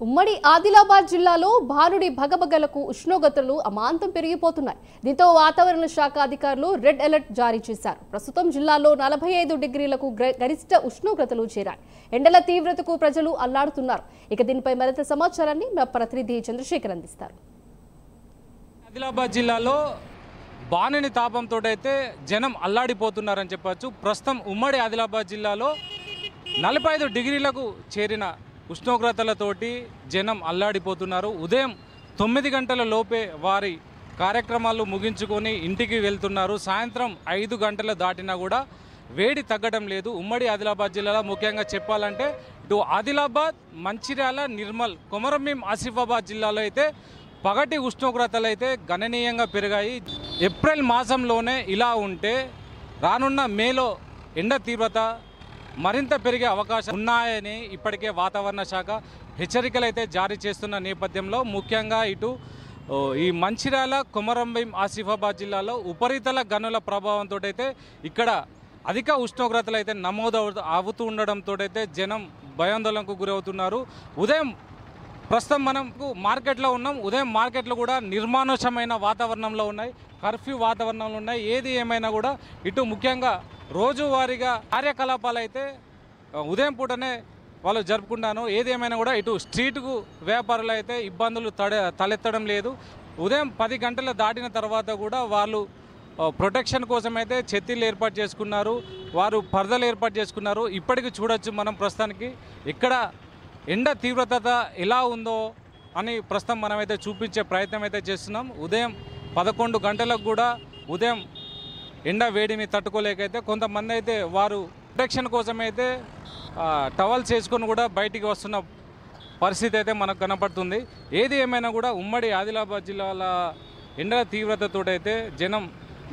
ఉమ్మడి ఆదిలాబాద్ జిల్లాలో భానుడి భగభగలకు ఉష్ణోగ్రతలు అమాంతం పెరిగిపోతున్నాయి. దీంతో వాతావరణ శాఖ అధికారులు రెడ్ అలర్ట్ జారీ చేశారు. ప్రస్తుతం జిల్లాలో 45 డిగ్రీలకు గరిష్ట ఉష్ణోగ్రతలు చేరాయి. ఎండల తీవ్రతకు ప్రజలు అల్లాడుతున్నారు. ఇక దీనిపై మరింత సమాచారాన్ని మా ప్రతినిధి చంద్రశేఖర్ అందిస్తారు. ఆదిలాబాద్ జిల్లాలో బాణని తాపంతో అయితే జనం అల్లాడిపోతున్నారని చెప్పచ్చు. ప్రస్తుతం ఉమ్మడి ఆదిలాబాద్ జిల్లాలో 45 డిగ్రీలకు చేరిన ఉష్ణోగ్రతలతోటి జనం అల్లాడిపోతున్నారు. ఉదయం 9 గంటల లోపే వారి కార్యక్రమాలు ముగించుకొని ఇంటికి వెళ్తున్నారు. సాయంత్రం 5 గంటలు దాటినా కూడా వేడి తగ్గడం లేదు. ఉమ్మడి ఆదిలాబాద్ జిల్లాలో ముఖ్యంగా చెప్పాలంటే ఇటు ఆదిలాబాద్, మంచిర్యాల, నిర్మల్, కొమరంభీం, ఆసిఫాబాద్ జిల్లాలో అయితే పగటి ఉష్ణోగ్రతలు అయితే గణనీయంగా పెరిగాయి. ఏప్రిల్ మాసంలోనే ఇలా ఉంటే రానున్న మేలో ఎండ తీవ్రత మరింత పెరిగే అవకాశం ఉన్నాయని ఇప్పటికే వాతావరణ శాఖ హెచ్చరికలు అయితే జారీ చేస్తున్న నేపథ్యంలో ముఖ్యంగా ఇటు ఈ మంచిర్యాల, కొమరంభీం, ఆసిఫాబాద్ జిల్లాలో ఉపరితల గనుల ప్రభావంతో అయితే ఇక్కడ అధిక ఉష్ణోగ్రతలు అయితే నమోదు అవుతూ ఉండడంతో అయితే జనం భయాందోళనకు గురవుతున్నారు. ఉదయం ప్రస్తుతం మనకు మార్కెట్లో ఉన్నాం. ఉదయం మార్కెట్లు కూడా నిర్మానుషమైన వాతావరణంలో ఉన్నాయి, కర్ఫ్యూ వాతావరణంలో ఉన్నాయి. ఏది ఏమైనా కూడా ఇటు ముఖ్యంగా రోజువారీగా కార్యకలాపాలు అయితే ఉదయం పూటనే వాళ్ళు జరుపుకుంటాను. ఏది ఏమైనా కూడా ఇటు స్ట్రీట్కు వ్యాపారులు అయితే ఇబ్బందులు తలెత్తడం లేదు. ఉదయం 10 గంటలు దాటిన తర్వాత కూడా వాళ్ళు ప్రొటెక్షన్ కోసం అయితే ఛత్తీలు ఏర్పాటు చేసుకున్నారు, వారు పరదలు ఏర్పాటు చేసుకున్నారు. ఇప్పటికి చూడొచ్చు మనం ప్రస్తుతానికి ఇక్కడ ఎండ తీవ్రత ఎలా ఉందో అని ప్రస్తుతం మనమైతే చూపించే ప్రయత్నం అయితే చేస్తున్నాం. ఉదయం 11 గంటలకు కూడా ఉదయం ఎండ వేడిని తట్టుకోలేకైతే కొంతమంది అయితే వారు ప్రొటెక్షన్ కోసం అయితే టవల్స్ వేసుకొని కూడా బయటికి వస్తున్న పరిస్థితి అయితే మనకు కనపడుతుంది. ఏది ఏమైనా కూడా ఉమ్మడి ఆదిలాబాద్ జిల్లాల ఎండల తీవ్రతతో అయితే జనం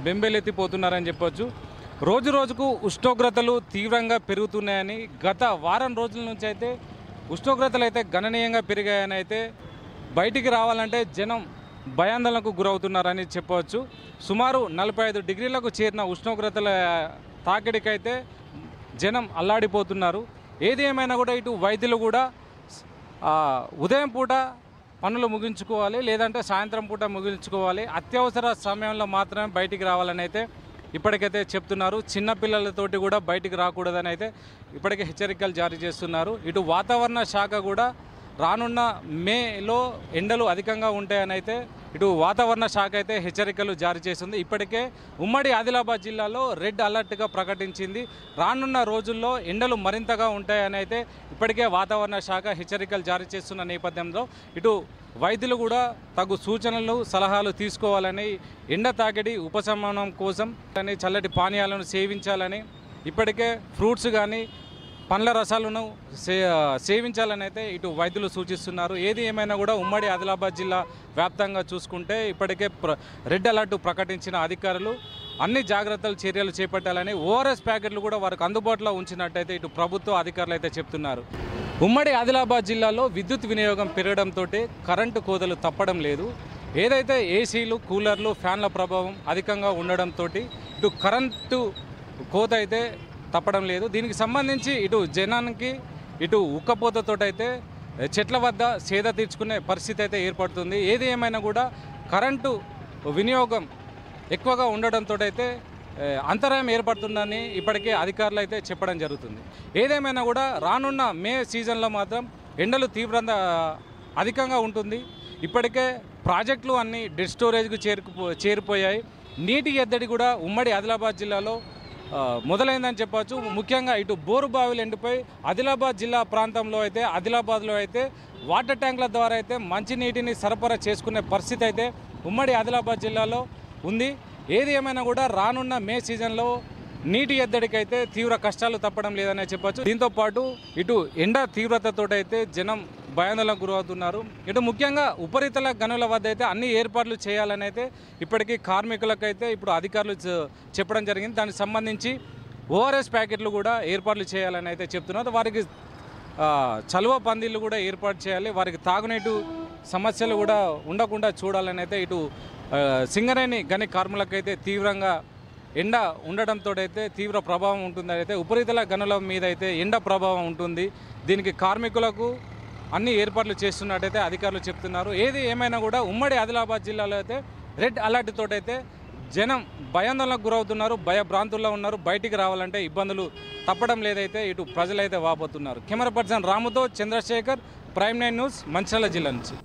బెంబేలెత్తిపోతున్నారని చెప్పొచ్చు. రోజు రోజుకు ఉష్ణోగ్రతలు తీవ్రంగా పెరుగుతున్నాయని, గత వారం రోజుల నుంచి అయితే ఉష్ణోగ్రతలు అయితే గణనీయంగా పెరిగాయని అయితే బయటికి రావాలంటే జనం భయాందోళనకు గురవుతున్నారని చెప్పవచ్చు. సుమారు 45 డిగ్రీలకు చేరిన ఉష్ణోగ్రతల తాకిడికైతే జనం అల్లాడిపోతున్నారు. ఏది ఏమైనా కూడా ఇటు వైద్యులు కూడా ఉదయం పూట పనులు ముగించుకోవాలి, లేదంటే సాయంత్రం పూట ముగించుకోవాలి, అత్యవసర సమయంలో మాత్రమే బయటికి రావాలని అయితే ఇప్పటికైతే చెప్తున్నారు. చిన్నపిల్లలతోటి కూడా బయటికి రాకూడదని అయితే ఇప్పటికే హెచ్చరికలు జారీ చేస్తున్నారు. ఇటు వాతావరణ శాఖ కూడా రానున్న మేలో ఎండలు అధికంగా ఉంటాయని అయితే ఇటు వాతావరణ శాఖ అయితే హెచ్చరికలు జారీ చేస్తుంది. ఇప్పటికే ఉమ్మడి ఆదిలాబాద్ జిల్లాలో రెడ్ అలర్ట్గా ప్రకటించింది. రానున్న రోజుల్లో ఎండలు మరింతగా ఉంటాయని అయితే ఇప్పటికే వాతావరణ శాఖ హెచ్చరికలు జారీ చేస్తున్న నేపథ్యంలో ఇటు వైద్యులు కూడా తగు సూచనలు, సలహాలు తీసుకోవాలని, ఎండ తాకిడి ఉపశమనం కోసం చల్లటి పానీయాలను సేవించాలని, ఇప్పటికే ఫ్రూట్స్ కానీ పండ్ల రసాలను సేవించాలని అయితే ఇటు వైద్యులు సూచిస్తున్నారు. ఏది ఏమైనా కూడా ఉమ్మడి ఆదిలాబాద్ జిల్లా వ్యాప్తంగా చూసుకుంటే ఇప్పటికే రెడ్ అలర్ట్ ప్రకటించిన అధికారులు అన్ని జాగ్రత్తలు చర్యలు చేపట్టాలని, ఓఆర్ఎస్ ప్యాకెట్లు కూడా వారికి అందుబాటులో ఉంచినట్టయితే ఇటు ప్రభుత్వ అధికారులు అయితే చెప్తున్నారు. ఉమ్మడి ఆదిలాబాద్ జిల్లాలో విద్యుత్ వినియోగం పెరగడంతో కరెంటు కోతలు తప్పడం లేదు. ఏదైతే ఏసీలు, కూలర్లు, ఫ్యాన్ల ప్రభావం అధికంగా ఉండడంతో ఇటు కరెంటు కోత అయితే తప్పడం లేదు. దీనికి సంబంధించి ఇటు జనానికి ఇటు ఉక్కపోతతో అయితే చెట్ల వద్ద సేద తీర్చుకునే పరిస్థితి అయితే ఏర్పడుతుంది. ఏది ఏమైనా కూడా కరెంటు వినియోగం ఎక్కువగా ఉండడంతో అయితే అంతరాయం ఏర్పడుతుందని ఇప్పటికే అధికారులు అయితే చెప్పడం జరుగుతుంది. ఏదేమైనా కూడా రానున్న మే సీజన్లో మాత్రం ఎండలు తీవ్రంగా అధికంగా ఉంటుంది. ఇప్పటికే ప్రాజెక్టులు అన్నీ డెడ్ స్టోరేజ్కు చేరిపోయాయి. నీటి ఎద్దడి కూడా ఉమ్మడి ఆదిలాబాద్ జిల్లాలో మొదలైందని చెప్పవచ్చు. ముఖ్యంగా ఇటు బోరు బావిలు ఎండిపోయి ఆదిలాబాద్ జిల్లా ప్రాంతంలో అయితే, ఆదిలాబాద్లో అయితే వాటర్ ట్యాంకుల ద్వారా అయితే మంచినీటిని సరఫరా చేసుకునే పరిస్థితి అయితే ఉమ్మడి ఆదిలాబాద్ జిల్లాలో ఉంది. ఏది ఏమైనా కూడా రానున్న మే సీజన్లో నీటి ఎద్దడికైతే తీవ్ర కష్టాలు తప్పడం లేదనే చెప్పచ్చు. దీంతోపాటు ఇటు ఎండ తీవ్రతతో అయితే జనం భయాందోళనకు గురవుతున్నారు. ఇటు ముఖ్యంగా ఉపరితల గనుల వద్ద అయితే అన్ని ఏర్పాట్లు చేయాలని అయితే ఇప్పటికీ కార్మికులకైతే ఇప్పుడు అధికారులు చెప్పడం జరిగింది. దానికి సంబంధించి ఓఆర్ఎస్ ప్యాకెట్లు కూడా ఏర్పాట్లు చేయాలని అయితే చెప్తున్నారు. వారికి చలువ పందిళ్ళు కూడా ఏర్పాటు చేయాలి, వారికి తాగునీటి సమస్యలు కూడా ఉండకుండా చూడాలని అయితే ఇటు సింగరేణి గని కార్మికులకైతే తీవ్రంగా ఎండ ఉండడంతో అయితే తీవ్ర ప్రభావం ఉంటుంది. అయితే ఉపరితల గనుల మీద అయితే ఎండ ప్రభావం ఉంటుంది. దీనికి కార్మికులకు అన్ని ఏర్పాట్లు చేస్తున్నట్టయితే అధికారులు చెప్తున్నారు. ఏది ఏమైనా కూడా ఉమ్మడి ఆదిలాబాద్ జిల్లాలో అయితే రెడ్ అలర్ట్ తోటైతే జనం భయాందోళనకు గురవుతున్నారు, భయభ్రాంతుల్లో ఉన్నారు. బయటికి రావాలంటే ఇబ్బందులు తప్పడం లేదైతే ఇటు ప్రజలైతే వాపోతున్నారు. కెమెరా పర్సన్ రాముతో చంద్రశేఖర్, ప్రైమ్ 9 న్యూస్, మంచిర్యాల జిల్లా నుంచి.